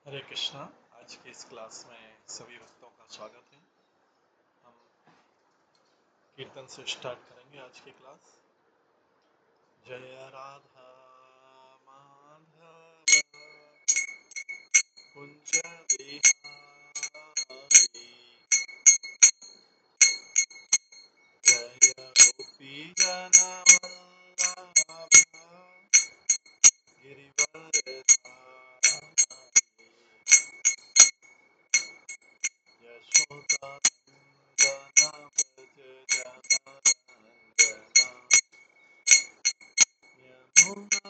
हरे कृष्णा। आज की इस क्लास में सभी भक्तों का स्वागत है। हम कीर्तन से स्टार्ट करेंगे आज की क्लास। जय राधा माधव कुंज बिहारी, जय गोपी जन वल्लभ गिरिवर धारी, यशोदा नंदन व्रज जनरंजना, यमुना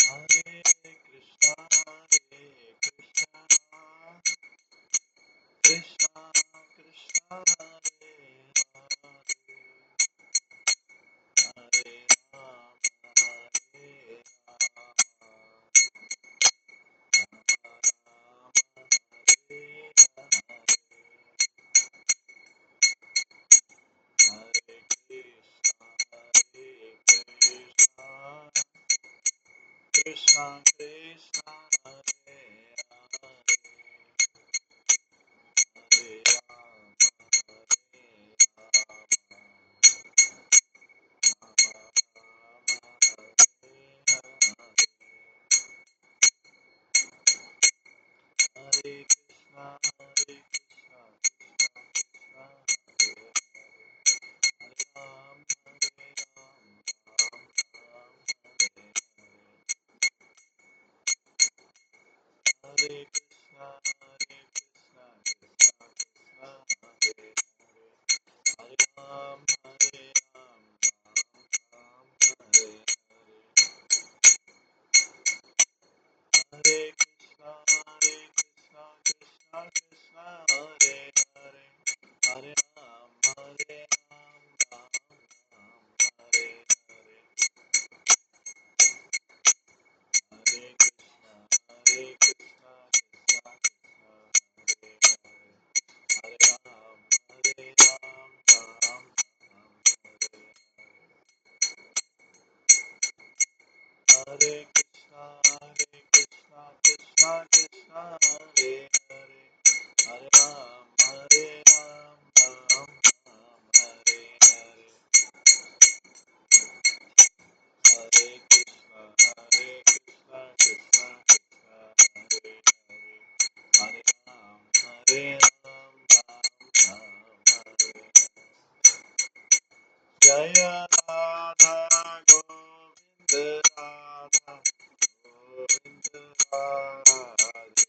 हरे कृष्णा कृष्णा कृष्णा हरे हरे, हरे राम हरे हरे कृष्णा कृष्णा हरे हरे हरे कृष्णा कृष्णा कृष्णा हरे राम हरे राम राम हरे कृष्णा कृष्णा कृष्णा हरे हरे राम हरे राम राम हरे हरे कृष्णा कृष्णा कृष्णा हरे हरे हरे राम राम राम हरे हरे हरे कृष्णा कृष्णा कृष्णा हरे हरे हरे राम राम हरे हरे कृष्णा कृष्णा कृष्णा हरे हरे हरे राम राम हरे हरे हरे कृष्णा कृष्णा कृष्णा हरे हरे हरे राम हरे जय राधा गोविंद राधा गोविंद राधे,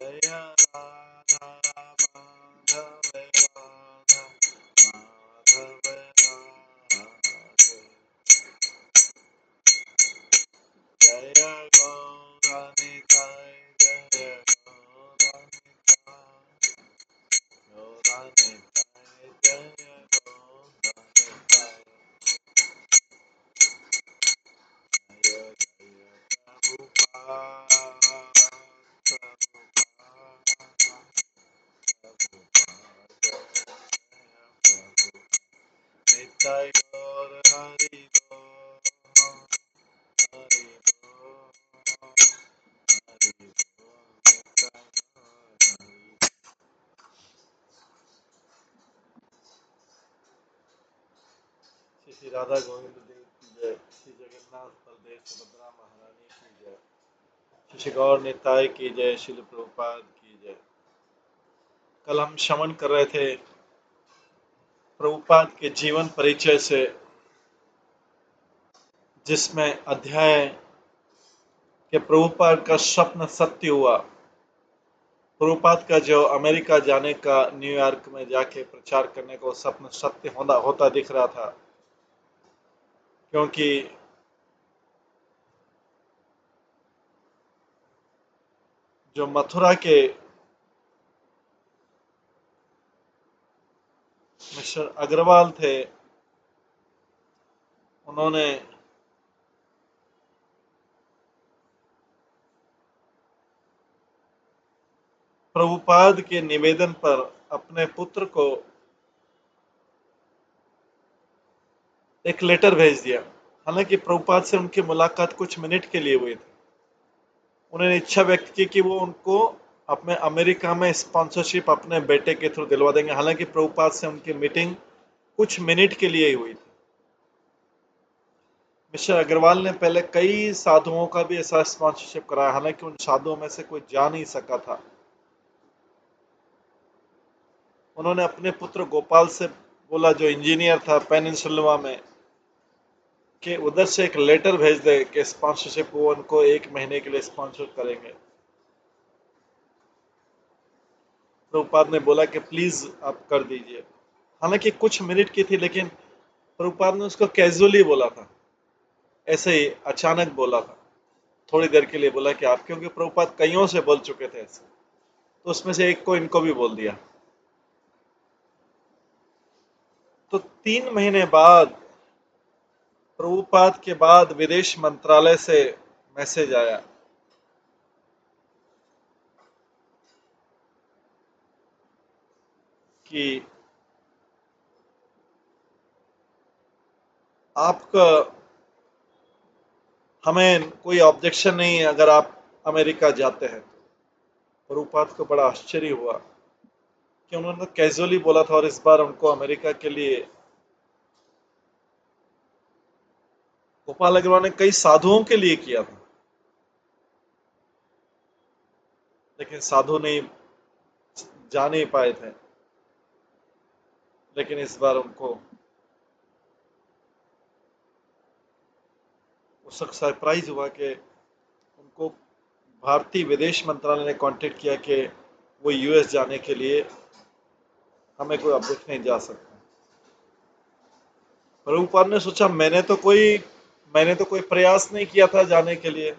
जय राधा माधव राधा माधव राधे, जय गौरनिताय जय गौरनिताय गौरनिताय जय गौरनिताय, जय जय प्रभुपाद प्रभुपाद निताय गौर हरि बोल हरि बोल हरि बोल निताय गौर हरि। श्री श्री राधा गोविंद देव की जय। श्री जगन्नाथ बलदेव सुभद्रा महारानी की जय। श्री श्री गौर निताय की जय। श्रील प्रभुपाद की जय। कल हम श्रवण कर रहे थे प्रभुपाद के जीवन परिचय से, जिसमें अध्याय कि प्रभुपाद का स्वप्न सत्य हुआ। प्रभुपाद का जो अमेरिका जाने का, न्यूयॉर्क में जाके प्रचार करने का स्वप्न सत्य होता दिख रहा था, क्योंकि जो मथुरा के मिस्टर अग्रवाल थे, उन्होंने प्रभुपाद के निवेदन पर अपने पुत्र को एक लेटर भेज दिया। हालांकि प्रभुपाद से उनकी मुलाकात कुछ मिनट के लिए हुई थी। उन्होंने इच्छा व्यक्त की कि वो उनको अपने अमेरिका में स्पॉन्सरशिप अपने बेटे के थ्रू दिलवा देंगे। हालांकि प्रभुपाद से उनकी मीटिंग कुछ मिनट के लिए ही हुई थी। मिस्टर अग्रवाल ने पहले कई साधुओं का भी ऐसा स्पॉन्सरशिप कराया, हालांकि उन साधुओं में से कोई जा नहीं सका था। उन्होंने अपने पुत्र गोपाल से बोला, जो इंजीनियर था पेनिनसुला में, कि उधर से एक लेटर भेज दे कि स्पॉन्सरशिप वो उनको 1 महीने के लिए स्पॉन्सर करेंगे। प्रभुपाद ने बोला कि प्लीज आप कर दीजिए। हालांकि कुछ मिनट की थी, लेकिन प्रभुपाद ने उसको कैजुअली बोला था, ऐसे ही अचानक बोला था, थोड़ी देर के लिए बोला कि आप, क्योंकि प्रभुपाद कईयों से बोल चुके थे ऐसे, तो उसमें से एक को इनको भी बोल दिया। तो 3 महीने बाद प्रभुपाद के बाद विदेश मंत्रालय से मैसेज आया कि आपका हमें कोई ऑब्जेक्शन नहीं है अगर आप अमेरिका जाते हैं। प्रभुपाद को बड़ा आश्चर्य हुआ कि उन्होंने कैजुअली बोला था और इस बार उनको अमेरिका के लिए। गोपाल अग्रवाल ने कई साधुओं के लिए किया था, लेकिन साधु नहीं जा नहीं पाए थे। लेकिन इस बार उनको उस वक्त सरप्राइज हुआ कि उनको भारतीय विदेश मंत्रालय ने कांटेक्ट किया कि वो यूएस जाने के लिए हमें कोई ऑब्जेक्ट नहीं जा सकता। प्रभुपाद ने सोचा, मैंने तो कोई प्रयास नहीं किया था जाने के लिए।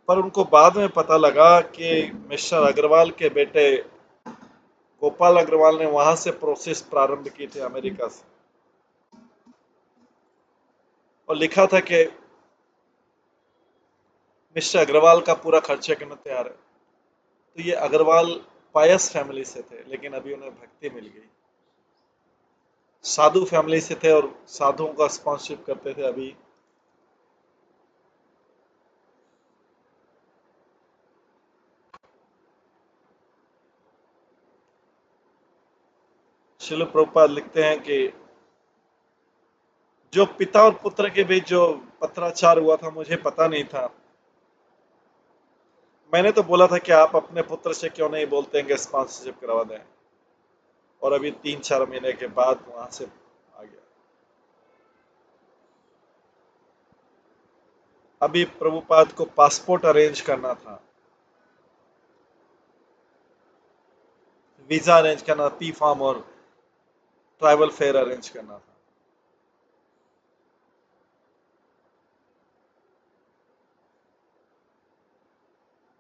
पर उनको बाद में पता लगा कि मिस्टर अग्रवाल के बेटे गोपाल अग्रवाल ने वहां से प्रोसेस प्रारंभ की थी अमेरिका से, और लिखा था कि मिस्टर अग्रवाल का पूरा खर्चा करना तैयार है। तो ये अग्रवाल पायस फैमिली से थे, लेकिन अभी उन्हें भक्ति मिल गई। साधु फैमिली से थे और साधुओं का स्पॉन्सरशिप करते थे। अभी शिल प्रभुपाद लिखते हैं कि जो पिता और पुत्र के बीच जो पत्राचार हुआ था, मुझे पता नहीं था। मैंने तो बोला था कि आप अपने पुत्र से क्यों नहीं बोलते हैं कि स्पॉन्सरशिप करवा दें, और अभी 3-4 महीने के बाद वहां से आ गया। अभी प्रभुपाद को पासपोर्ट अरेंज करना था, वीजा अरेंज करना, पी फॉर्म और ट्रैवल फेयर अरेंज करना था।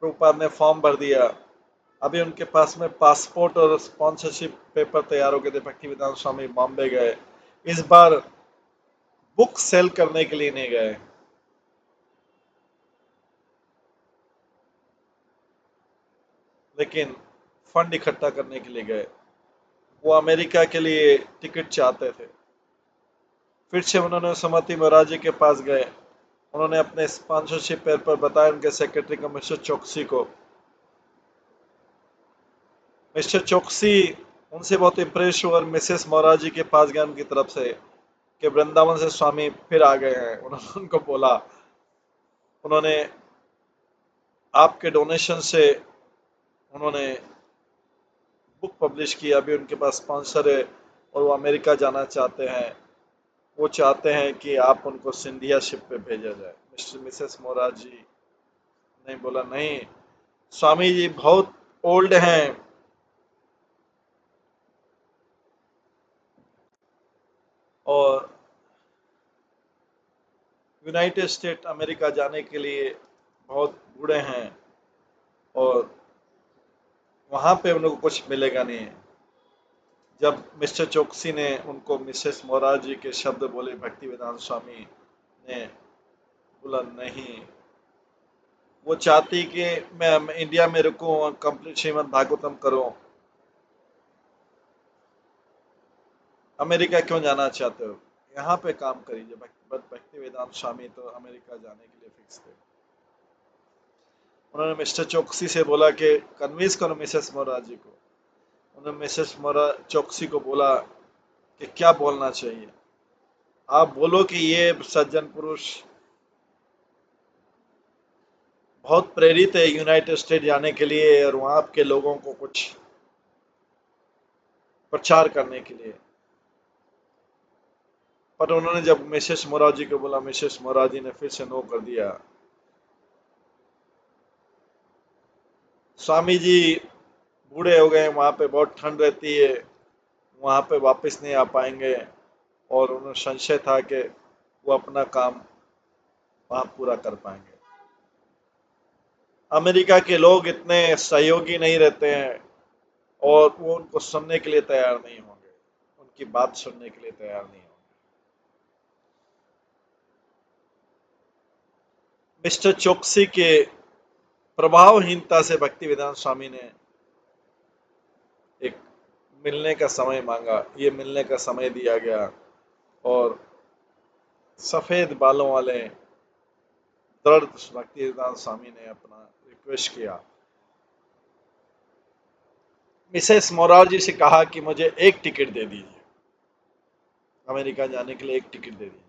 प्रभुपाद ने फॉर्म भर दिया। अभी उनके पास में पासपोर्ट और स्पॉन्सरशिप पेपर तैयार हो गए थे। भक्तिवेदांत स्वामी बॉम्बे गए। इस बार बुक सेल करने के लिए नहीं गए, लेकिन फंड इकट्ठा करने के लिए गए। वो अमेरिका के लिए टिकट चाहते थे। फिर से उन्होंने सुमति महाराज जी के पास गए। उन्होंने अपने स्पॉन्सरशिप पेपर बताया उनके सेक्रेटरी को, मिस्टर चौकसी को। मिस्टर चौकसी उनसे बहुत इम्प्रेस हुए और मिसेस महाराज जी के पास गए उनकी तरफ से कि वृंदावन से स्वामी फिर आ गए हैं। उन्होंने उनको बोला, उन्होंने आपके डोनेशन से उन्होंने बुक पब्लिश की। अभी उनके पास स्पॉन्सर है और वो अमेरिका जाना चाहते हैं। वो चाहते हैं कि आप उनको सिंधिया शिप पे भेजा जाए। मिस्टर मिसेस मोरार जी ने बोला, नहीं, स्वामी जी बहुत ओल्ड हैं और यूनाइटेड स्टेट अमेरिका जाने के लिए बहुत बूढ़े हैं और वहाँ पे उनको कुछ मिलेगा नहीं। जब मिस्टर चोकसी ने उनको मिसेस मोरारजी के शब्द बोले, भक्तिवेदांत स्वामी ने बोला नहीं, वो चाहती कि मैं इंडिया में रुकूं और कंप्लीट श्रीमद् भागवतम करूं। अमेरिका क्यों जाना चाहते हो, यहाँ पे काम करिए। भक्ति वेदांत स्वामी तो अमेरिका जाने के लिए फिक्स थे। उन्होंने मिस्टर चोकसी से बोला कि कन्विंस करो मिसेस मोरारजी को। उन्होंने मिसेस मोरा चोकसी को बोला कि क्या बोलना चाहिए। आप बोलो कि ये सज्जन पुरुष बहुत प्रेरित है यूनाइटेड स्टेट जाने के लिए और वहां के लोगों को कुछ प्रचार करने के लिए। पर उन्होंने जब मिसेस मोरारजी को बोला, मिसेस मोरारजी ने फिर से नो कर दिया। स्वामी जी बूढ़े हो गए, वहां पे बहुत ठंड रहती है, वहां पे वापस नहीं आ पाएंगे, और उन्हें संशय था कि वो अपना काम वहां पूरा कर पाएंगे। अमेरिका के लोग इतने सहयोगी नहीं रहते हैं और वो उनको सुनने के लिए तैयार नहीं होंगे, उनकी बात सुनने के लिए तैयार नहीं होंगे। मिस्टर चोकसी के प्रभावहीनता से भक्ति वेदांत स्वामी ने एक मिलने का समय मांगा। ये मिलने का समय दिया गया और सफेद बालों वाले दृढ़ भक्ति वेदांत स्वामी ने अपना रिक्वेस्ट किया। मिसेस मोरारजी से कहा कि मुझे एक टिकट दे दीजिए, अमेरिका जाने के लिए एक टिकट दे दीजिए।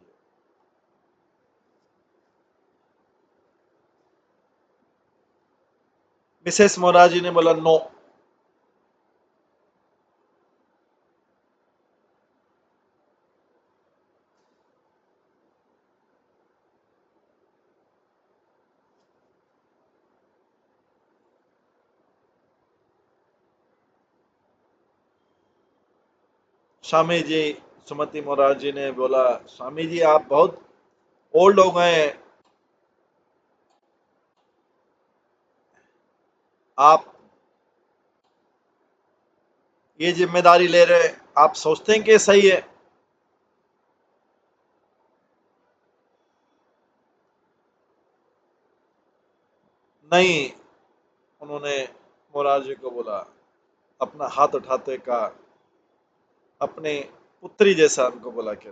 मिसेस मोरारजी ने बोला नो। स्वामी जी, सुमति मोरारजी ने बोला, स्वामी जी आप बहुत ओल्ड हो गए हैं, आप ये जिम्मेदारी ले रहे हैं, आप सोचते हैं कि सही है? नहीं, उन्होंने मोरारजी को बोला, अपना हाथ उठाते का अपने पुत्री जैसा उनको बोला कि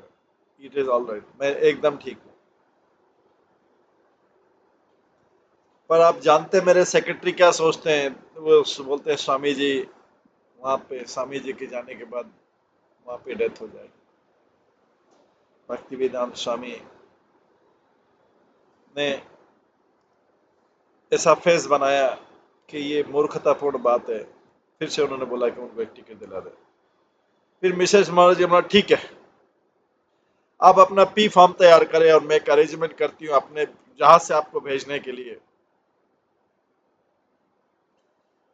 इट इज ऑल राइट, मैं एकदम ठीक हूँ। पर आप जानते मेरे सेक्रेटरी क्या सोचते हैं? वो बोलते हैं स्वामी जी, वहां पे स्वामी जी के जाने के बाद वहां पे डेथ हो जाएगी। भक्ति वेदांत स्वामी ने ऐसा फेस बनाया कि ये मूर्खतापूर्ण बात है। फिर से उन्होंने बोला कि उनको एक टिकट दिला दे। फिर मिसेस महाराज जी बोला ठीक है, आप अपना पी फॉर्म तैयार करें और मैं एक अरेंजमेंट करती हूँ अपने जहाज से आपको भेजने के लिए।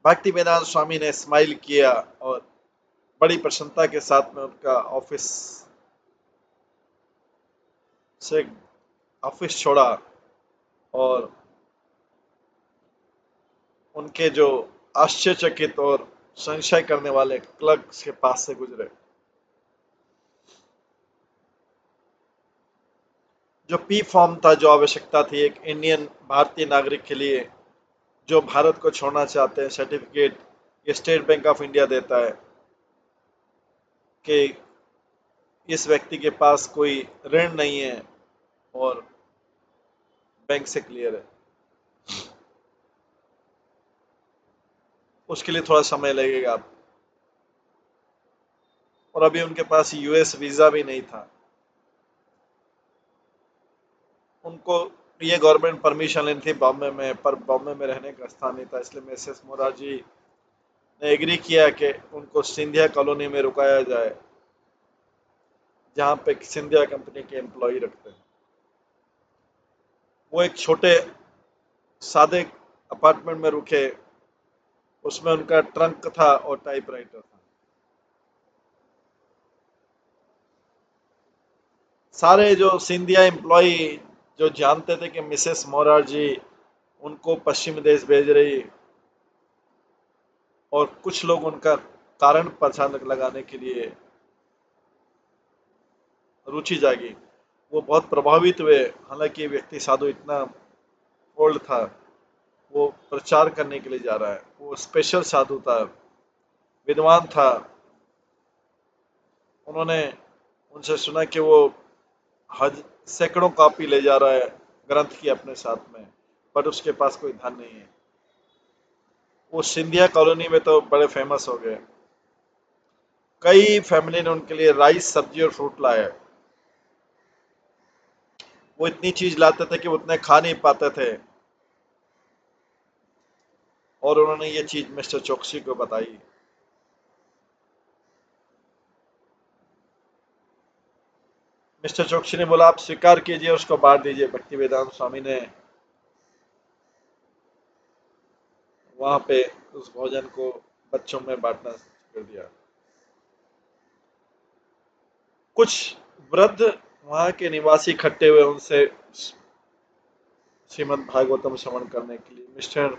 भक्ति वेदांत स्वामी ने स्माइल किया और बड़ी प्रसन्नता के साथ में उनका से ऑफिस छोड़ा और उनके जो आश्चर्यचकित और संशय करने वाले क्लर्क के पास से गुजरे। जो पी फॉर्म था, जो आवश्यकता थी एक इंडियन भारतीय नागरिक के लिए जो भारत को छोड़ना चाहते हैं, सर्टिफिकेट ये स्टेट बैंक ऑफ इंडिया देता है कि इस व्यक्ति के पास कोई ऋण नहीं है और बैंक से क्लियर है। उसके लिए थोड़ा समय लगेगा, और अभी उनके पास यूएस वीजा भी नहीं था। उनको ये गवर्नमेंट परमिशन लेनी थी बॉम्बे में, पर बॉम्बे में रहने का स्थान नहीं था, इसलिए मिसेस मोरारजी ने एग्री किया कि उनको सिंधिया कॉलोनी में रुकाया जाए, जहाँ पे सिंधिया कंपनी के एम्प्लॉय रखते हैं। वो एक छोटे सादे अपार्टमेंट में रुके, उसमें उनका ट्रंक था और टाइपराइटर था। सारे जो सिंधिया एम्प्लॉय जो जानते थे कि मिसेस मोरारजी उनको पश्चिम देश भेज रही, और कुछ लोग उनका कारण पहचान लगाने के लिए रुचि जागी। वो बहुत प्रभावित हुए। हालांकि ये व्यक्ति साधु इतना ओल्ड था, वो प्रचार करने के लिए जा रहा है, वो स्पेशल साधु था, विद्वान था। उन्होंने उनसे सुना कि वो हज सैकड़ों कॉपी ले जा रहा है ग्रंथ की अपने साथ में, पर उसके पास कोई धन नहीं है। वो सिंधिया कॉलोनी में तो बड़े फेमस हो गए। कई फैमिली ने उनके लिए राइस, सब्जी और फ्रूट लाए। वो इतनी चीज लाते थे कि वो उतने खा नहीं पाते थे, और उन्होंने ये चीज मिस्टर चौकसी को बताई। मिस्टर चौकसी ने बोला, आप स्वीकार कीजिए, उसको बांट दीजिए। भक्ति वेदांत स्वामी ने वहां पे उस भोजन को बच्चों में बांटना कर दिया। कुछ वृद्ध वहां के निवासी इकट्ठे हुए उनसे श्रीमद् भागवतम श्रवण करने के लिए। मिस्टर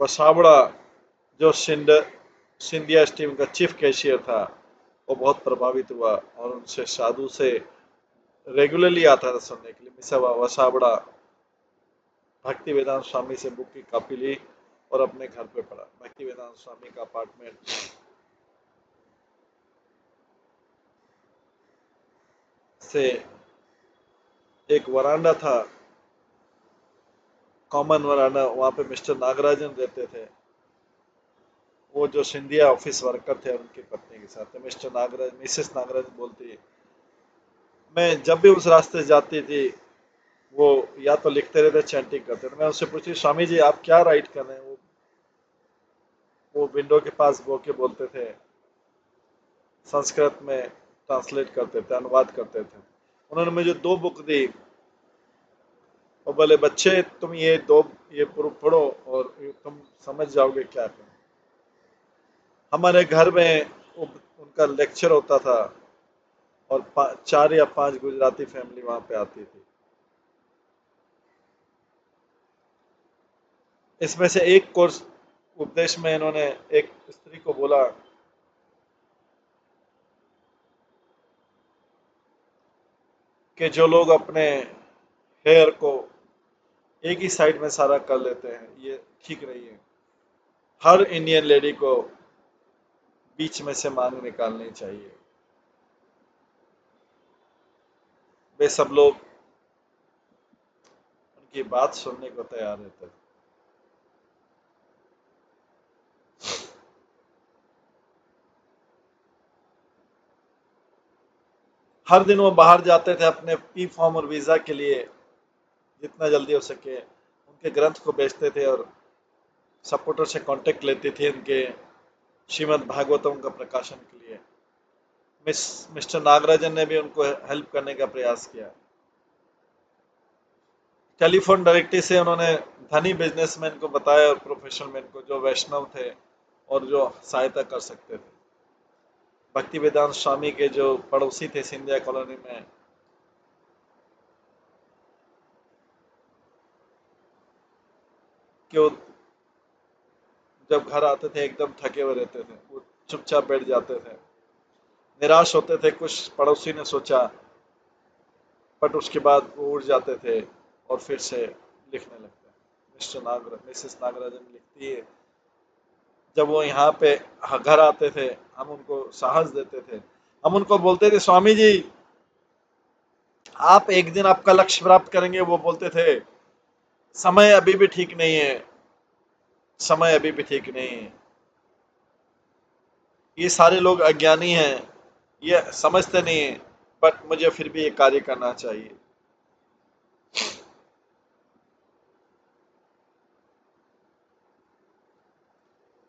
वसावड़ा, जो सिंधिया स्टीम का चीफ कैशियर था, वो बहुत प्रभावित हुआ और उनसे साधु से रेगुलरली आता था सुनने के लिए। मिस्टर वसावड़ा भक्ति वेदांत स्वामी से बुक की कॉपी ली और अपने घर पे पढ़ा। भक्ति वेदांत स्वामी का अपार्टमेंट से एक वरांडा था, कॉमन वरांडा। वहां पे मिस्टर नागराजन रहते थे। वो जो सिंधिया ऑफिस वर्कर थे उनकी पत्नी के साथ। मिस्टर नागराज, मिसेस नागराज बोलती, मैं जब भी उस रास्ते से जाती थी, वो या तो लिखते रहते, चैंटिंग करते थे। मैं उससे पूछती, स्वामी जी आप क्या राइट कर रहे हैं? वो विंडो के पास गो के बोलते थे, संस्कृत में ट्रांसलेट करते थे, अनुवाद करते थे। उन्होंने मुझे 2 बुक दी और बोले, बच्चे तुम ये पढ़ो और तुम समझ जाओगे क्या है। हमारे घर में उनका लेक्चर होता था और 4 या 5 गुजराती फैमिली वहां पे आती थी। इसमें से एक कोर्स उपदेश में इन्होंने एक स्त्री को बोला कि जो लोग अपने हेयर को एक ही साइड में सारा कर लेते हैं, ये ठीक नहीं है। हर इंडियन लेडी को बीच में से मांग निकालनी चाहिए। वे सब लोग उनकी बात सुनने को तैयार रहते थे। हर दिन वो बाहर जाते थे अपने पी फॉर्म और वीजा के लिए, जितना जल्दी हो सके उनके ग्रंथ को बेचते थे और सपोर्टर से कांटेक्ट लेते थे उनके श्रीमद् भागवतम का प्रकाशन के लिए। मिस्टर नागराजन ने भी उनको हेल्प करने का प्रयास किया। टेलीफोन डायरेक्टली से उन्होंने धनी बिजनेसमैन को बताया और प्रोफेशनल मैन को, जो वैष्णव थे और जो सहायता कर सकते थे। भक्ति वेदांत स्वामी के जो पड़ोसी थे सिंधिया कॉलोनी में, कि वो जब घर आते थे एकदम थके हुए रहते थे, वो चुपचाप बैठ जाते थे, निराश होते थे। कुछ पड़ोसी ने सोचा, बट उसके बाद वो उठ जाते थे और फिर से लिखने लगते। मिसेस नागराजन लिखती है, जब वो यहाँ पे घर आते थे, हम उनको साहस देते थे। हम उनको बोलते थे, स्वामी जी आप एक दिन आपका लक्ष्य प्राप्त करेंगे। वो बोलते थे, समय अभी भी ठीक नहीं है, समय अभी भी ठीक नहीं है। ये सारे लोग अज्ञानी हैं, ये समझते नहीं है, बट मुझे फिर भी ये कार्य करना चाहिए।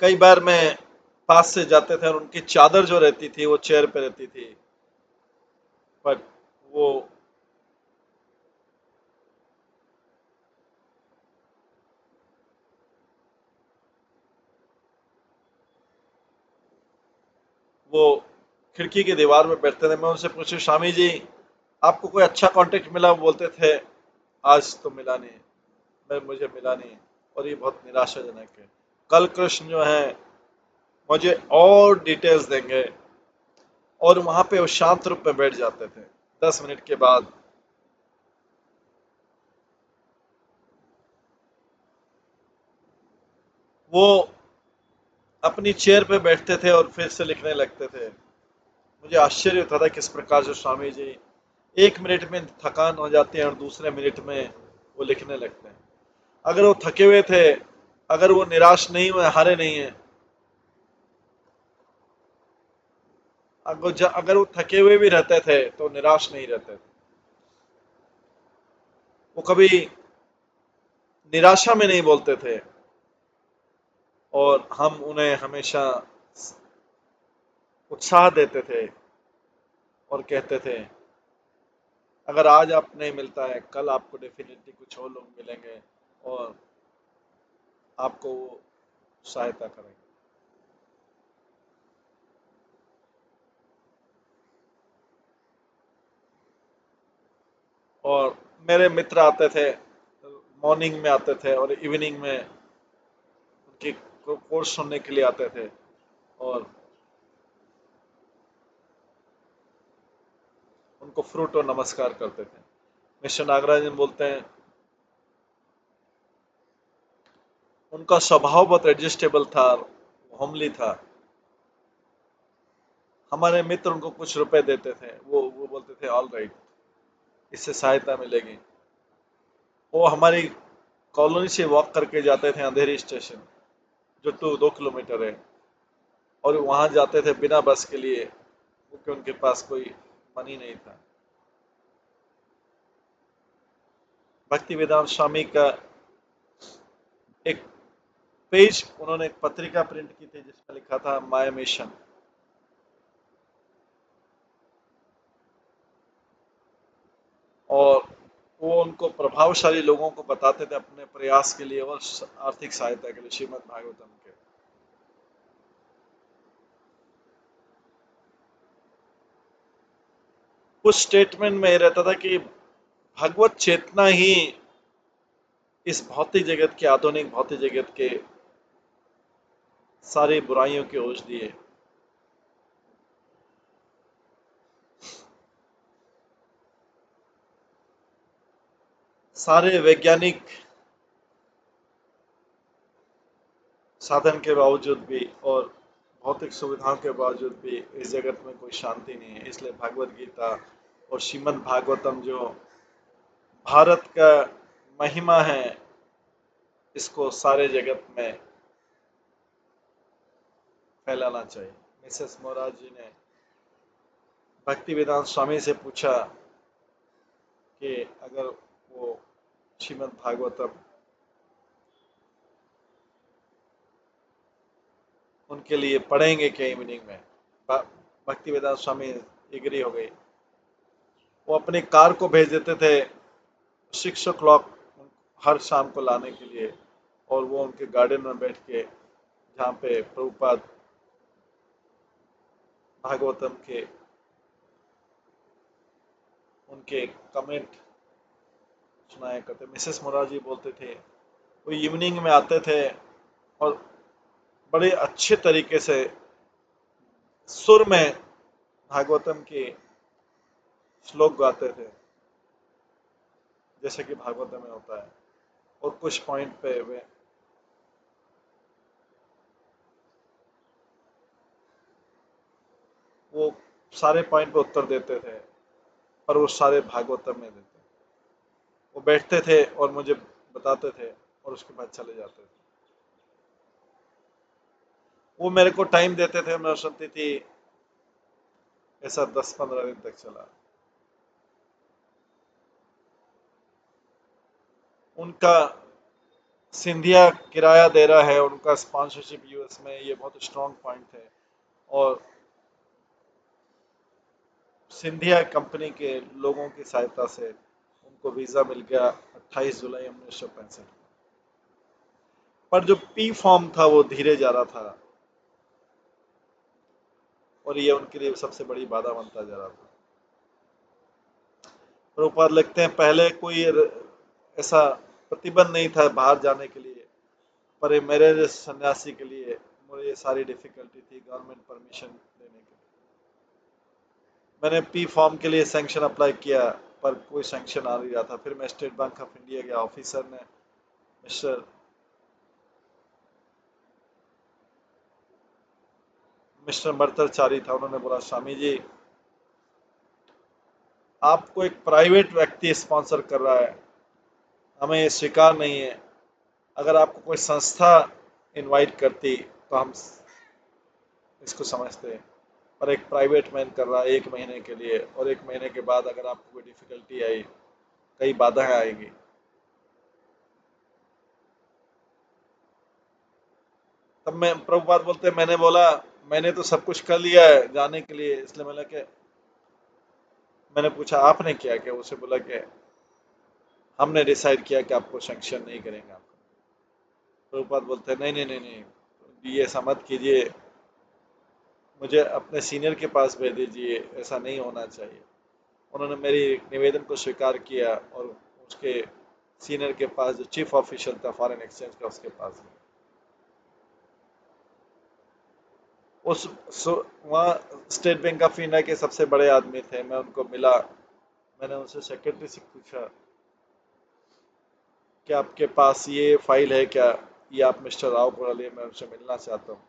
कई बार मैं पास से जाते थे और उनकी चादर जो रहती थी वो चेयर पे रहती थी, बट वो वो खिड़की की दीवार में बैठते थे। मैं उनसे पूछूं, स्वामी जी आपको कोई अच्छा कांटेक्ट मिला? वो बोलते थे, आज तो मिला नहीं, मैं मुझे मिला नहीं और ये बहुत निराशाजनक है। कल कृष्ण जो है मुझे और डिटेल्स देंगे। और वहां पे वो शांत रूप में बैठ जाते थे। 10 मिनट के बाद वो अपनी चेयर पे बैठते थे और फिर से लिखने लगते थे। मुझे आश्चर्य होता था किस प्रकार से स्वामी जी 1 मिनट में थकान हो जाती है और दूसरे मिनट में वो लिखने लगते हैं। अगर वो थके हुए थे, अगर वो निराश नहीं हुए, हारे नहीं है, अगर वो थके हुए भी रहते थे तो निराश नहीं रहते थे। वो कभी निराशा में नहीं बोलते थे। और हम उन्हें हमेशा उत्साह देते थे और कहते थे अगर आज आप नहीं मिलता है, कल आपको डेफिनेटली कुछ और लोग मिलेंगे और आपको वो सहायता करेंगे। और मेरे मित्र आते थे, मॉर्निंग में आते थे और इवनिंग में उनकी कोर्स सुनने के लिए आते थे। और उनको फ्रूट और नमस्कार करते थे। मिस्टर नागराजन बोलते हैं उनका स्वभाव बहुत एडजस्टेबल था, होमली था। हमारे मित्र उनको कुछ रुपए देते थे, वो बोलते थे ऑल राइट, इससे सहायता मिलेगी। वो हमारी कॉलोनी से वॉक करके जाते थे अंधेरी स्टेशन, जो 2 किलोमीटर है। और वहां जाते थे बिना बस के लिए, क्योंकि उनके पास कोई मनी नहीं था। भक्ति वेदांत स्वामी का एक पेज, उन्होंने एक पत्रिका प्रिंट की थी जिसमें लिखा था माय मिशन। और वो उनको प्रभावशाली लोगों को बताते थे अपने प्रयास के लिए और आर्थिक सहायता के लिए श्रीमद् भागवतम के। उस स्टेटमेंट में ये रहता था कि भगवत चेतना ही इस भौतिक जगत के, आधुनिक भौतिक जगत के सारी बुराइयों की औषधि है। सारे वैज्ञानिक साधन के बावजूद भी और भौतिक सुविधाओं के बावजूद भी इस जगत में कोई शांति नहीं है। इसलिए भगवत गीता और श्रीमद् भागवतम जो भारत का महिमा है, इसको सारे जगत में फैलाना चाहिए। मिसेस मोरार जी ने भक्ति वेदांत स्वामी से पूछा कि अगर वो श्रीमद् भागवतम उनके लिए पढ़ेंगे क्या इवनिंग में। भक्ति वेदांत स्वामी एग्री हो गई। वो अपनी कार को भेज देते थे 6 o'clock हर शाम को लाने के लिए। और वो उनके गार्डन में बैठ के, जहाँ पे प्रभुपाद भागवतम के उनके कमेंट सुनाया करते। मिसेस मोरारजी बोलते थे वो इवनिंग में आते थे और बड़े अच्छे तरीके से सुर में भागवतम के श्लोक गाते थे, जैसे कि भागवतम में होता है। और कुछ पॉइंट पे वे वो सारे पॉइंट पे उत्तर देते थे, पर वो सारे भागवतम में देते। वो बैठते थे और मुझे बताते थे और उसके बाद चले जाते थे। वो मेरे को टाइम देते थे, मैं सुनती थी। ऐसा 10-15 दिन तक चला। उनका सिंधिया किराया दे रहा है, उनका स्पॉन्सरशिप यूएस में, ये बहुत स्ट्रांग पॉइंट है। और सिंधिया कंपनी के लोगों की सहायता से उनको वीजा मिल गया 28 जुलाई 1965। पर जो पी फॉर्म था वो धीरे जा रहा था और ये उनके लिए सबसे बड़ी बाधा बनता जा रहा था। प्रभुपाद लिखते हैं पहले कोई ऐसा प्रतिबंध नहीं था बाहर जाने के लिए, पर ये मेरे जैसे सन्यासी के लिए मुझे ये सारी डिफिकल्टी थी गवर्नमेंट परमिशन देने के लिए। मैंने पी फॉर्म के लिए सैंक्शन अप्लाई किया, पर कोई सैंक्शन आ नहीं रहा था। फिर मैं स्टेट बैंक ऑफ इंडिया गया, ऑफिसर ने मिस्टर मिस्टर मर्तरचारी था, उन्होंने बोला स्वामी जी आपको एक प्राइवेट व्यक्ति स्पॉन्सर कर रहा है, हमें ये स्वीकार नहीं है। अगर आपको कोई संस्था इनवाइट करती तो हम इसको समझते हैं, पर एक प्राइवेट मैन कर रहा है 1 महीने के लिए, और 1 महीने के बाद अगर आपको कोई डिफिकल्टी आई, कई बाधाएं आएंगी। तब मैं प्रभुपाद बोलते हैं, मैंने बोला मैंने तो सब कुछ कर लिया है जाने के लिए, इसलिए मैंने पूछा आपने क्या किया। उसे बोला कि हमने डिसाइड किया कि आपको सैंक्शन नहीं करेंगे। आपको प्रभुपाद बोलते हैं नहीं नहीं नहीं नहीं, ये ऐसा मत कीजिए, मुझे अपने सीनियर के पास भेज दीजिए, ऐसा नहीं होना चाहिए। उन्होंने मेरी निवेदन को स्वीकार किया और उसके सीनियर के पास, जो चीफ ऑफिशियल था फॉरेन एक्सचेंज का, उसके पास गया। उस वहाँ स्टेट बैंक ऑफ इंडिया के सबसे बड़े आदमी थे, मैं उनको मिला। मैंने उनसे सेक्रेटरी से पूछा कि आपके पास ये फाइल है क्या, ये आप मिस्टर राव को लिए, मैं उनसे मिलना चाहता हूँ।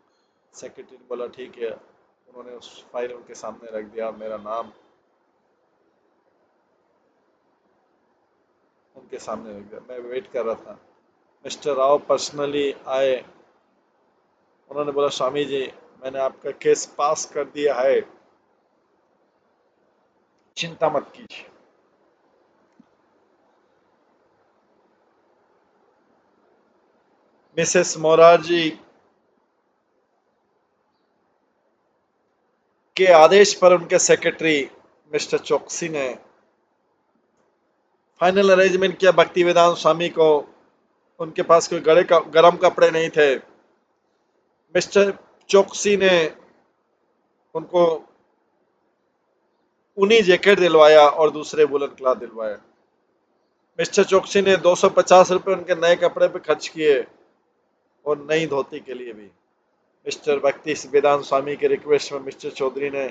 सेक्रेटरी ने बोला ठीक है। उन्होंने उस फाइल उनके सामने रख दिया, मेरा नाम उनके सामने रख दिया। मैं वेट कर रहा था, मिस्टर राव पर्सनली आए। उन्होंने बोला स्वामी जी मैंने आपका केस पास कर दिया है, चिंता मत कीजिए। मिसेस मोरारजी के आदेश पर उनके सेक्रेटरी मिस्टर चौकसी ने फाइनल अरेंजमेंट किया भक्ति वेदांत स्वामी को। उनके पास कोई गर्म कपड़े नहीं थे। मिस्टर चौकसी ने उनको ऊनी जैकेट दिलवाया और दूसरे वुलन क्लॉथ दिलवाया। मिस्टर चौकसी ने 250 रुपये उनके नए कपड़े पे खर्च किए, और नई धोती के लिए भी। मिस्टर भक्ति वेदांत स्वामी के रिक्वेस्ट में मिस्टर चौधरी ने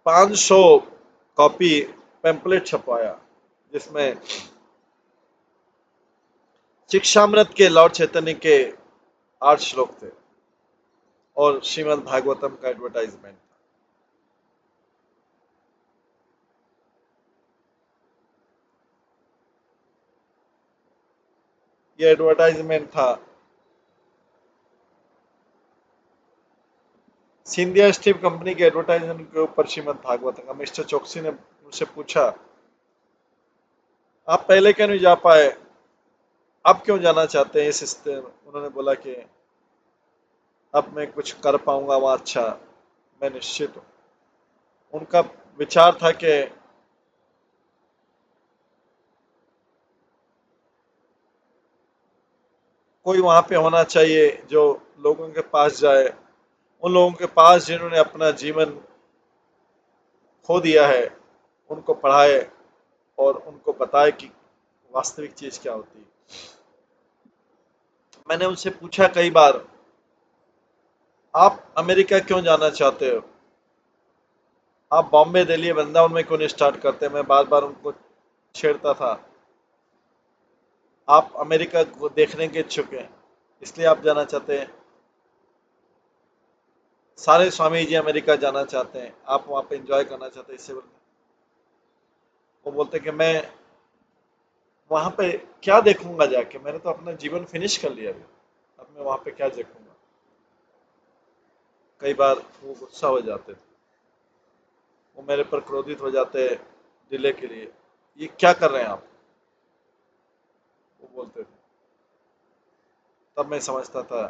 500 कॉपी पैम्पलेट छपवाया, जिसमें शिक्षामृत के लॉर्ड चैतन्य के 8 श्लोक थे और श्रीमद् भागवतम का एडवर्टाइजमेंट। ये एडवर्टाइजमेंट था सिंधिया स्टीव कंपनी के एडवर्टाइजमेंट के ऊपर श्रीमद् भागवतम का। मिस्टर चौकसी ने मुझसे पूछा आप पहले क्यों नहीं जा पाए, अब क्यों जाना चाहते हैं इस उन्होंने बोला कि अब मैं कुछ कर पाऊंगा वहां, अच्छा मैं निश्चित हूँ। उनका विचार था कि कोई वहां पे होना चाहिए जो लोगों के पास जाए, उन लोगों के पास जिन्होंने अपना जीवन खो दिया है, उनको पढ़ाए और उनको बताए कि वास्तविक चीज क्या होती है। मैंने उनसे पूछा कई बार आप अमेरिका क्यों जाना चाहते हो, आप बॉम्बे दिल्ली वृंदावन में क्यों नहीं स्टार्ट करते। मैं बार बार उनको छेड़ता था, आप अमेरिका को देखने के इच्छुक हैं इसलिए आप जाना चाहते हैं, सारे स्वामी जी अमेरिका जाना चाहते हैं, आप वहां पे एंजॉय करना चाहते हैं, इससे वो बोलते कि मैं वहां पे क्या देखूंगा जाके, मैंने तो अपना जीवन फिनिश कर लिया अभी, अब मैं वहां पे क्या देखूंगा। कई बार वो गुस्सा हो जाते थे, वो मेरे पर क्रोधित हो जाते डिले के लिए, ये क्या कर रहे हैं आप, वो बोलते थे। तब मैं समझता था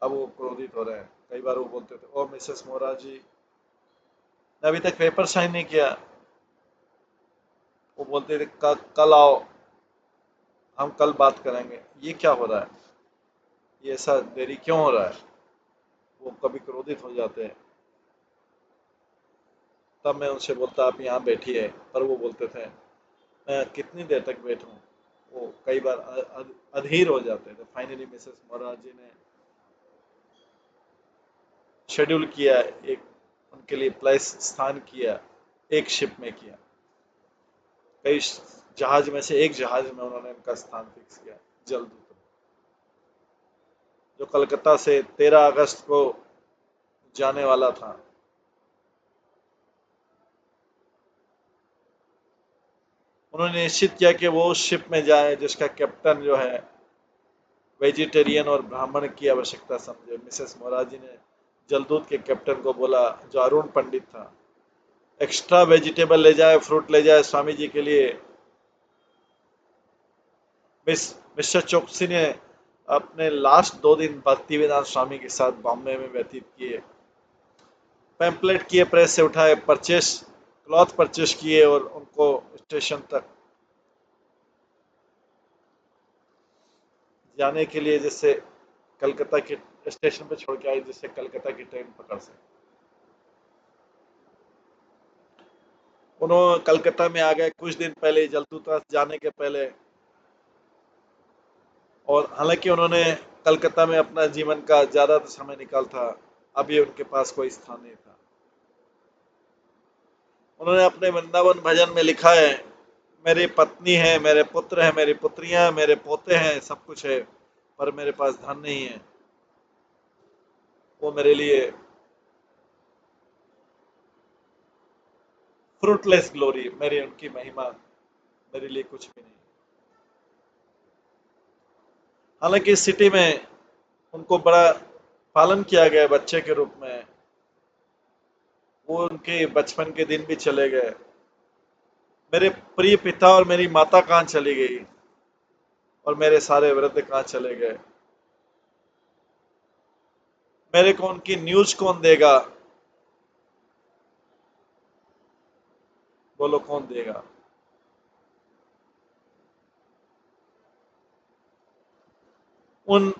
अब वो क्रोधित हो रहे हैं। कई बार वो बोलते थे ओ मिसेस मोरा जी ने अभी तक पेपर साइन नहीं किया। वो बोलते थे कल आओ, हम कल बात करेंगे। ये क्या हो रहा है, ये ऐसा देरी क्यों हो रहा है। वो कभी क्रोधित हो जाते हैं। तब मैं उनसे बोलता आप यहाँ बैठिए, पर वो बोलते थे मैं कितनी देर तक बैठूं, वो कई बार अधीर हो जाते थे। फाइनली मिसेस मोरारजी ने शेड्यूल किया, एक उनके लिए प्लेस स्थान किया, एक शिप में किया, कई जहाज में से एक जहाज में उन्होंने उनका स्थान फिक्स किया, जलदूत, जो कलकत्ता से 13 अगस्त को जाने वाला था। उन्होंने निश्चित किया कि वो उस शिप में जाए जिसका कैप्टन जो है वेजिटेरियन और ब्राह्मण की आवश्यकता समझे। मिसेस मोरारजी ने जलदूत के कैप्टन को बोला, जो अरुण पंडित था, एक्स्ट्रा वेजिटेबल ले जाए, फ्रूट ले जाए स्वामी जी के लिए। मिस्टर चौकसी ने अपने लास्ट 2 दिन भक्तिवेदांत स्वामी के साथ बॉम्बे में व्यतीत किए। पैम्पलेट किए, प्रेस से उठाए, परचेस क्लॉथ परचेस किए और उनको स्टेशन तक जाने के लिए, जिससे कलकत्ता के स्टेशन पर छोड़ के आए, जिससे कलकत्ता की ट्रेन पकड़ सके। उन्होंने कलकत्ता में आ गए कुछ दिन पहले, जलदूतावास जाने के पहले। और हालांकि उन्होंने कलकत्ता में अपना जीवन का ज्यादातर समय निकाल था, अभी उनके पास कोई स्थान नहीं था। उन्होंने अपने वृंदावन भजन में लिखा है, मेरी पत्नी है, मेरे पुत्र है, मेरी पुत्रियां, मेरे पोते हैं, सब कुछ है, पर मेरे पास धन नहीं है। वो मेरे लिए फ्रूटलेस ग्लोरी, मेरी उनकी महिमा मेरे लिए कुछ भी नहीं। हालांकि इस सिटी में उनको बड़ा पालन किया गया बच्चे के रूप में। वो उनके बचपन के दिन भी चले गए। मेरे प्रिय पिता और मेरी माता कहाँ चली गई, और मेरे सारे वृद्ध कहाँ चले गए। मेरे को उनकी न्यूज कौन देगा, बोलो कौन देगा। उन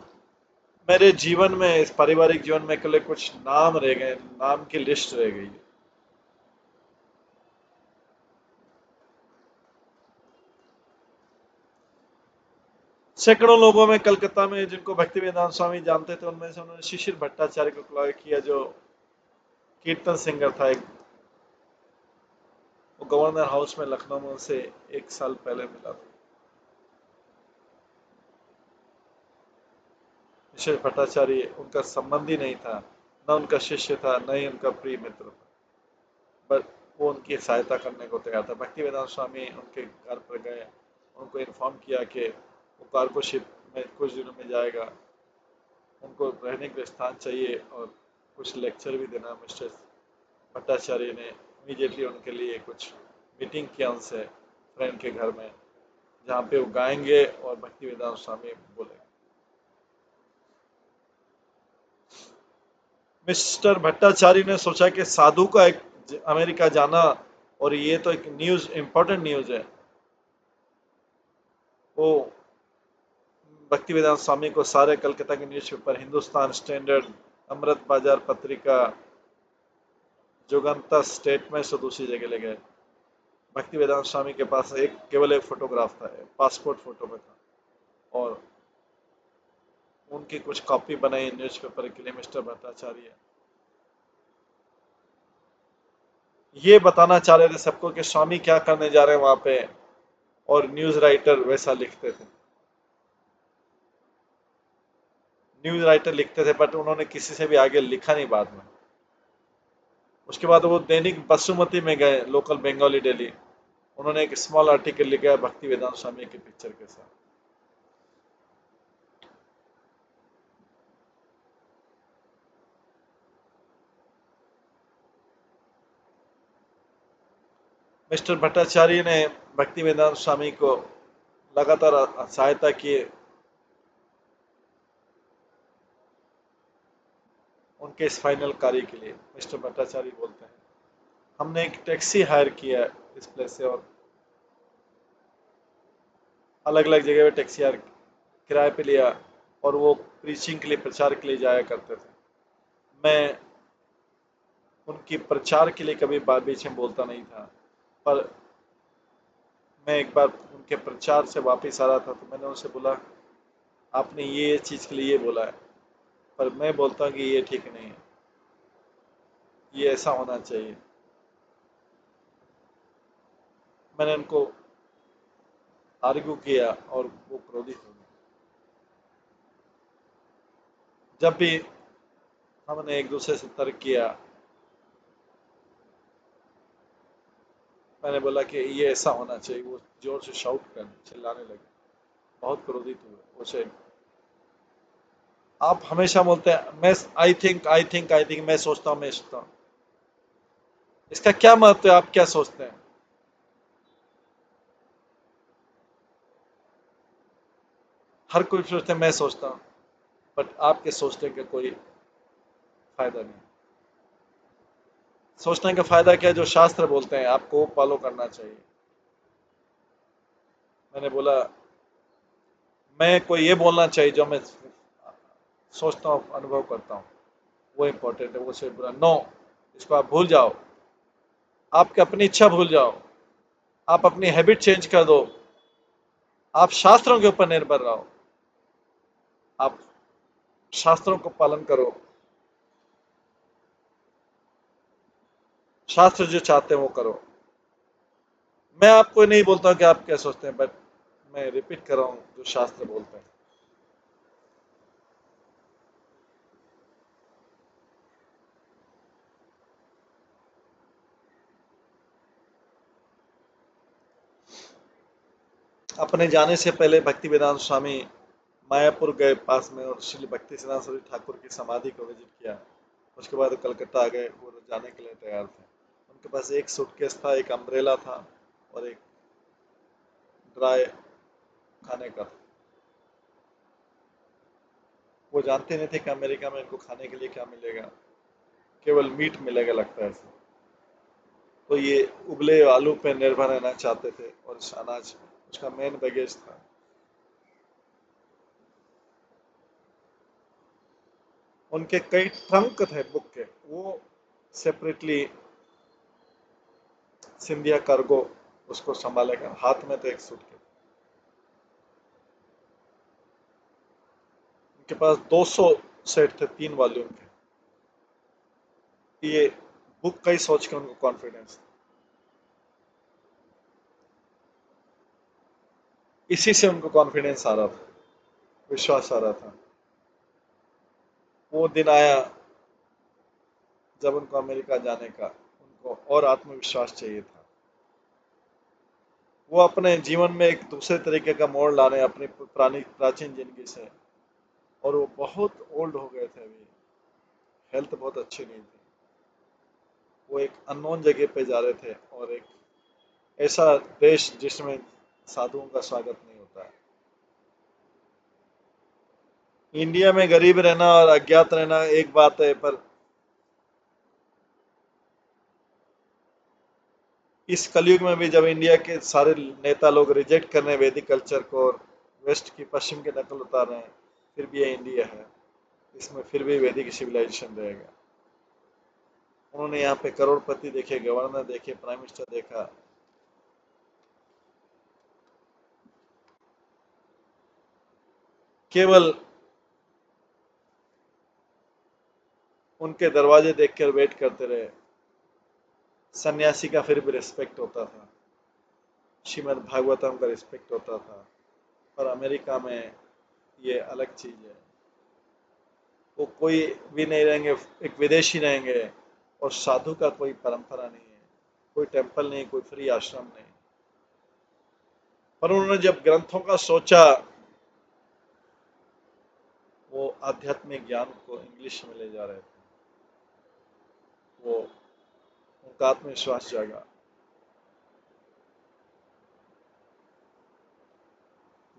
मेरे जीवन में, इस पारिवारिक जीवन में केवल कुछ नाम रह गए, नाम की लिस्ट रह गई। सैकड़ों लोगों में कलकत्ता में जिनको भक्ति वेदांत स्वामी जानते थे, उनमें से उन्होंने शिशिर भट्टाचार्य को क्लास किया, जो कीर्तन सिंगर था एक। वो गवर्नर हाउस में लखनऊ में से 1 साल पहले मिला था। शिशिर भट्टाचार्य उनका संबंधी नहीं था, न उनका शिष्य था, न ही उनका प्रिय मित्र था, पर वो उनकी सहायता करने को तैयार था। भक्ति वेदांत स्वामी उनके घर पर गए, उनको इन्फॉर्म किया कि वो कारकोशिप में कुछ दिनों में जाएगा, उनको रहने के स्थान चाहिए और कुछ लेक्चर भी देना। मिस्टर भट्टाचार्य ने इमीडिएटली उनके लिए कुछ मीटिंग किया उनसे, फ्रेंड के घर में, जहाँ पे वो गाएंगे और भक्ति वेदांत स्वामी बोलेंगे। मिस्टर भट्टाचार्य ने सोचा कि साधु का एक अमेरिका जाना, और ये तो एक न्यूज, इंपॉर्टेंट न्यूज है। वो भक्ति वेदांत स्वामी को सारे कलकत्ता के न्यूज़पेपर, हिंदुस्तान स्टैंडर्ड, अमृत बाजार पत्रिका, जुगंता स्टेटमेंट से दूसरी जगह ले गए। भक्ति वेदांत स्वामी के पास केवल एक फोटोग्राफ था, पासपोर्ट फोटो में था, और उनकी कुछ कॉपी बनाई न्यूज़पेपर के लिए मिस्टर भट्टाचार्य। ये बताना चाह रहे थे सबको कि स्वामी क्या करने जा रहे हैं वहां पे, और न्यूज राइटर वैसा लिखते थे। न्यूज राइटर लिखते थे, बट उन्होंने किसी से भी आगे लिखा नहीं बाद में। उसके बाद वो दैनिक बसुमती में गए, लोकल बंगाली डेली। उन्होंने एक स्मॉल आर्टिकल लिखा है भक्ति वेदांत स्वामी की पिक्चर के साथ। मिस्टर भट्टाचार्य ने भक्ति वेदांत स्वामी को लगातार सहायता की, उनके इस फाइनल कार्य के लिए। मिस्टर भट्टाचार्य बोलते हैं, हमने एक टैक्सी हायर किया इस प्लेस से, और अलग अलग जगह पे टैक्सी हायर किराए पे लिया, और वो प्रीचिंग के लिए, प्रचार के लिए जाया करते थे। मैं उनकी प्रचार के लिए कभी बीच में बोलता नहीं था, पर मैं एक बार उनके प्रचार से वापस आ रहा था, तो मैंने उनसे बोला, आपने ये चीज़ के लिए ये बोला है, पर मैं बोलता हूँ कि ये ठीक नहीं है, ये ऐसा होना चाहिए। मैंने उनको आर्ग्यू किया और वो क्रोधित हो गए। जब भी हमने एक दूसरे से तर्क किया, मैंने बोला कि ये ऐसा होना चाहिए, वो जोर से शाउट कर चिल्लाने लगे, बहुत क्रोधित हुए उसे। आप हमेशा बोलते हैं मैं आई थिंक मैं सोचता हूँ, मैं सोचता हूँ। इसका क्या महत्व है? आप क्या सोचते हैं? हर कोई सोचते हैं मैं सोचता हूँ, बट आपके सोचने का कोई फायदा नहीं। सोचने का फायदा क्या है? जो शास्त्र बोलते हैं आपको फॉलो करना चाहिए। मैंने बोला, मैं कोई ये बोलना चाहिए जो मैं सोचता हूँ, अनुभव करता हूँ, वो इम्पोर्टेंट है। वो से बोला नो, इसको आप भूल जाओ, आपकी अपनी इच्छा भूल जाओ, आप अपनी हैबिट चेंज कर दो, आप शास्त्रों के ऊपर निर्भर रहो, आप शास्त्रों को पालन करो, शास्त्र जो चाहते हैं वो करो। मैं आपको नहीं बोलता हूँ कि आप क्या सोचते हैं, बट मैं रिपीट कर रहा हूँ जो शास्त्र बोलते हैं। अपने जाने से पहले भक्ति वेदांत स्वामी मायापुर गए पास में, और श्री भक्ति सिद्धांत सरस्वती ठाकुर की समाधि को विजिट किया। उसके बाद वो कलकत्ता आ गए, वो जाने के लिए तैयार थे। उनके पास एक सूटकेस था, एक अम्ब्रेला था, और एक ड्राई खाने का था। वो जानते नहीं थे कि अमेरिका में इनको खाने के लिए क्या मिलेगा, केवल मीट मिलेगा लगता है ऐसे। तो ये उबले आलू पे निर्भर रहना चाहते थे, और इस अनाज उसका मेन बैगेज था। उनके कई ट्रंक थे बुक के, वो सेपरेटली सिंधिया कार्गो उसको संभालेगा। हाथ में तो एक सूटकेस। उनके पास 200 सेट थे, 3 वॉल्यूम के। ये बुक का ही सोच के उनको कॉन्फिडेंस, इसी से उनको कॉन्फिडेंस आ रहा था, विश्वास आ रहा था। वो दिन आया जब उनको अमेरिका जाने का, उनको और आत्मविश्वास चाहिए था। वो अपने जीवन में एक दूसरे तरीके का मोड़ लाने अपनी पुरानी प्राचीन जिंदगी से, और वो बहुत ओल्ड हो गए थे अभी, हेल्थ बहुत अच्छी नहीं थी। वो एक अननोन जगह पे जा रहे थे, और एक ऐसा देश जिसमें साधुओं का स्वागत नहीं होता है। इंडिया में गरीब रहना और अज्ञात रहना एक बात है, पर इस कलयुग में भी जब इंडिया के सारे नेता लोग रिजेक्ट कर रहे हैं वैदिक कल्चर को, और वेस्ट की पश्चिम की नकल उतार रहे हैं, फिर भी ये इंडिया है, इसमें फिर भी वैदिक सिविलाइजेशन रहेगा। उन्होंने यहाँ पे करोड़पति देखे, गवर्नर देखे, प्राइम मिनिस्टर देखा। केवल उनके दरवाजे देख कर वेट करते रहे। सन्यासी का फिर भी रिस्पेक्ट होता था, श्रीमद् भागवतम का रिस्पेक्ट होता था। पर अमेरिका में ये अलग चीज है। वो कोई भी नहीं रहेंगे, एक विदेशी रहेंगे, और साधु का कोई परंपरा नहीं है, कोई टेम्पल नहीं, कोई फ्री आश्रम नहीं। पर उन्होंने जब ग्रंथों का सोचा, वो आध्यात्मिक ज्ञान को इंग्लिश में ले जा रहे थे, वो उनका आत्मविश्वास जागा।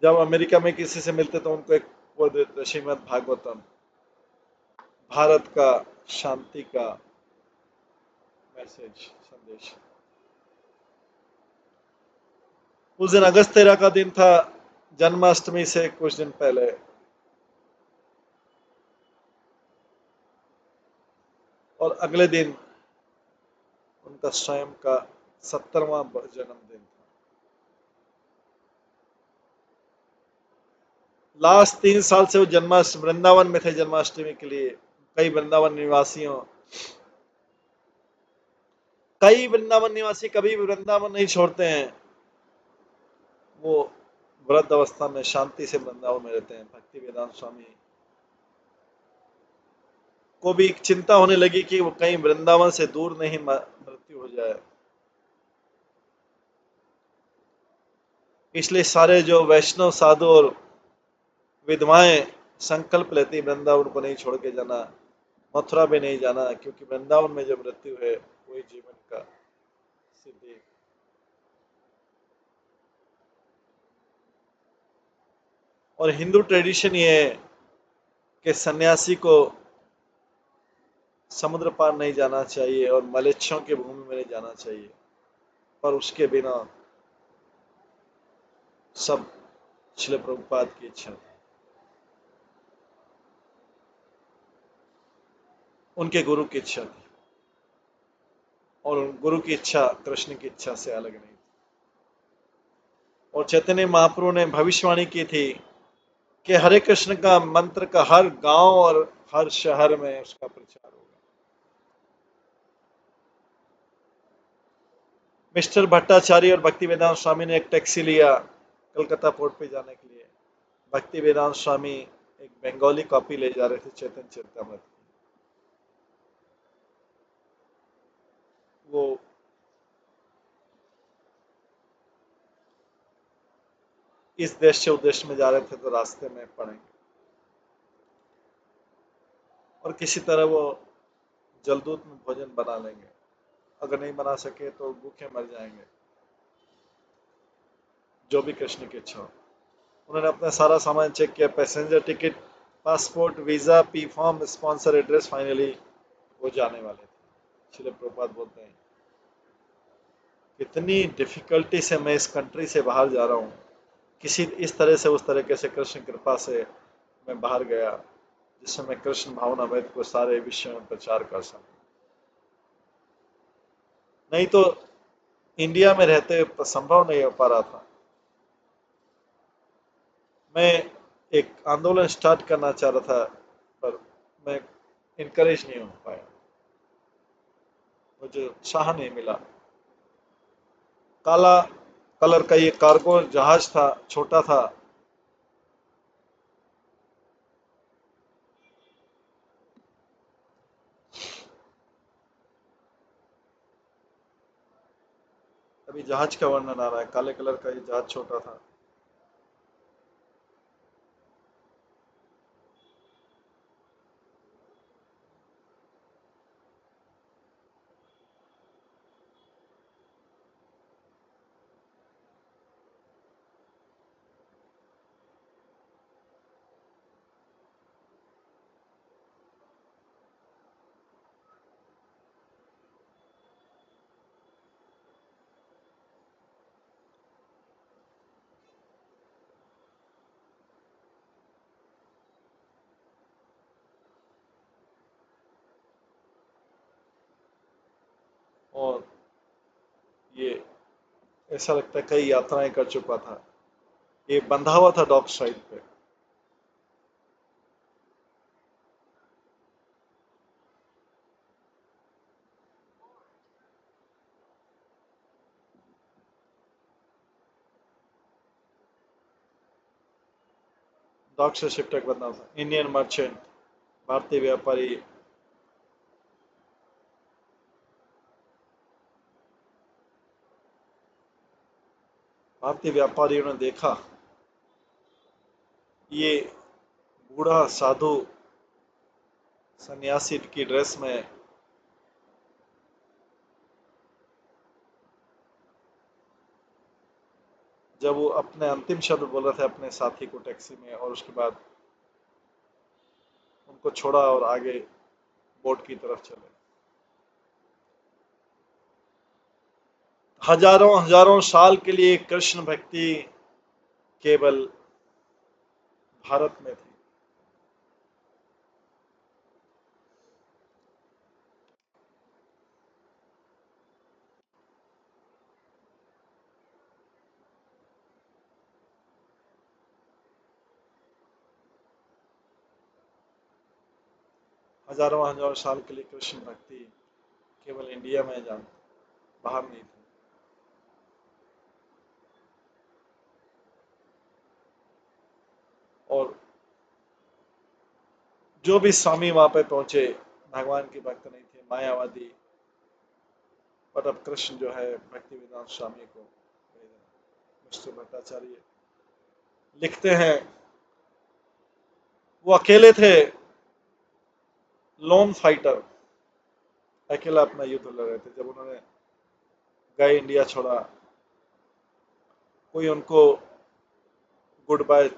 जब अमेरिका में किसी से मिलते तो उनको एक वो देते, श्रीमद् भागवतम, भारत का शांति का मैसेज, संदेश। उस दिन अगस्त 13 का दिन था, जन्माष्टमी से कुछ दिन पहले। और अगले दिन उनका स्वयं का 70वां जन्मदिन था। लास्ट 3 साल से वो जन्माष्टमी वृंदावन में थे जन्माष्टमी के लिए। कई वृंदावन निवासियों कई वृंदावन निवासी कभी भी वृंदावन नहीं छोड़ते हैं। वो वृद्ध अवस्था में शांति से वृंदावन में रहते हैं। भक्ति वेदांत स्वामी को भी एक चिंता होने लगी कि वो कहीं वृंदावन से दूर नहीं मृत्यु हो जाए। इसलिए सारे जो वैष्णव साधु और विधवाएं संकल्प लेती वृंदावन को नहीं छोड़ के जाना, मथुरा भी नहीं जाना, क्योंकि वृंदावन में जो मृत्यु है वही जीवन का सिद्धि। और हिंदू ट्रेडिशन ये है कि सन्यासी को समुद्र पार नहीं जाना चाहिए और मलेच्छों की भूमि में नहीं जाना चाहिए, पर उसके बिना सब श्रील प्रभुपाद की इच्छा थी। उनके गुरु की इच्छा थी और उन गुरु की इच्छा कृष्ण की इच्छा से अलग नहीं थी। और चैतन्य महाप्रभु ने भविष्यवाणी की थी कि हरे कृष्ण का मंत्र का हर गांव और हर शहर में उसका प्रचार होगा। मिस्टर भट्टाचार्य और भक्ति वेदांत स्वामी ने एक टैक्सी लिया कलकत्ता पोर्ट पे जाने के लिए। भक्ति वेदांत स्वामी एक बंगाली कॉपी ले जा रहे थे चैतन्य चरितमृत। वो इस देश से उस देश में जा रहे थे तो रास्ते में पड़ेंगे और किसी तरह वो जलदूत में भोजन बना लेंगे। अगर नहीं बना सके तो भूखे मर जाएंगे, जो भी कृष्ण की इच्छा हो। उन्होंने अपना सारा सामान चेक किया, passenger ticket, passport, visa, P form, sponsor address, finally वो जाने वाले थे। श्रील प्रभुपाद बोलते हैं कितनी डिफिकल्टी से मैं इस कंट्री से बाहर जा रहा हूँ, किसी इस तरह से उस तरीके से कृष्ण कृपा से मैं बाहर गया जिससे मैं कृष्ण भावनामृत को सारे विश्व में प्रचार कर सकूं। नहीं तो इंडिया में रहते संभव नहीं हो पा रहा था। मैं एक आंदोलन स्टार्ट करना चाह रहा था पर मैं इनकरेज नहीं हो पाया, मुझे उत्साह नहीं मिला। काला कलर का ये कार्गो जहाज था, छोटा था। अभी जहाज का वर्णन आ रहा है, काले कलर का ये जहाज छोटा था। और ये ऐसा लगता है कई यात्राएं कर चुका था। ये बंधा हुआ था डॉक साइड पे। डॉक से शिप तक बंधा था। इंडियन मर्चेंट, भारतीय व्यापारी। भारतीय व्यापारियों ने देखा ये बूढ़ा साधु सन्यासी की ड्रेस में जब वो अपने अंतिम शब्द बोल रहे थे अपने साथी को टैक्सी में, और उसके बाद उनको छोड़ा और आगे बोट की तरफ चले। हजारों हजारों साल के लिए कृष्ण भक्ति केवल भारत में थी। हजारों हजारों साल के लिए कृष्ण भक्ति केवल इंडिया में जानते, बाहर नहीं थी। और जो भी स्वामी वहां पे पहुंचे भगवान के भक्त नहीं थे, मायावादी। पर अब कृष्ण जो है भक्ति वेदांत स्वामी को मिस्टर भट्टाचार्य लिखते हैं, वो अकेले थे, लोन फाइटर, अकेला अपना युद्ध लड़ रहे थे। जब उन्होंने गए इंडिया छोड़ा, कोई उनको गुड बाय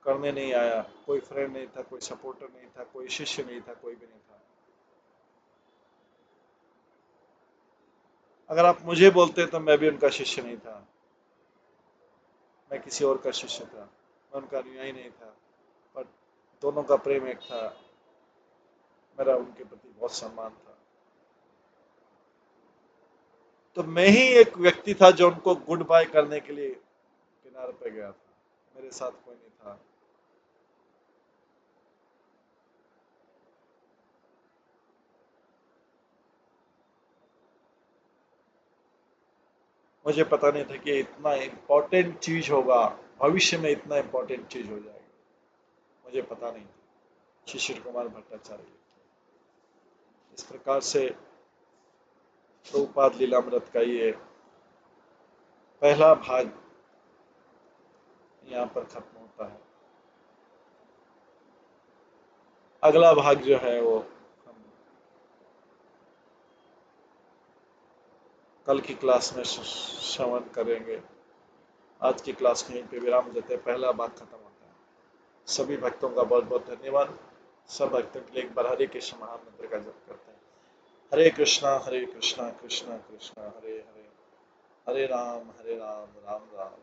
करने नहीं आया, कोई फ्रेंड नहीं था, कोई सपोर्टर नहीं था, कोई शिष्य नहीं था, कोई भी नहीं था। अगर आप मुझे बोलते तो मैं भी उनका शिष्य नहीं था, मैं किसी और का शिष्य था, मैं उनका अनुयायी नहीं था। पर दोनों का प्रेम एक था, मेरा उनके प्रति बहुत सम्मान था। तो मैं ही एक व्यक्ति था जो उनको गुड बाय करने के लिए किनारे पे गया था, मेरे साथ कोई नहीं था। मुझे पता नहीं था कि इतना इम्पोर्टेंट चीज होगा, भविष्य में इतना इम्पोर्टेंट चीज हो जाएगा, मुझे पता नहीं था। शिशिर कुमार भट्टाचार्य इस प्रकार से प्रभुपाद लीलामृत का ये पहला भाग यहाँ पर खत्म होता है। अगला भाग जो है वो हम कल की क्लास में श्रवण करेंगे। आज की क्लास में यहीं पे विराम देते हैं, पहला भाग खत्म होता है। सभी भक्तों का बहुत बहुत धन्यवाद। सब भक्तों के लिए एक बार हरे कृष्ण महामंत्र का जप करते हैं। हरे कृष्णा कृष्णा कृष्णा कृष्णा हरे हरे, हरे राम राम राम।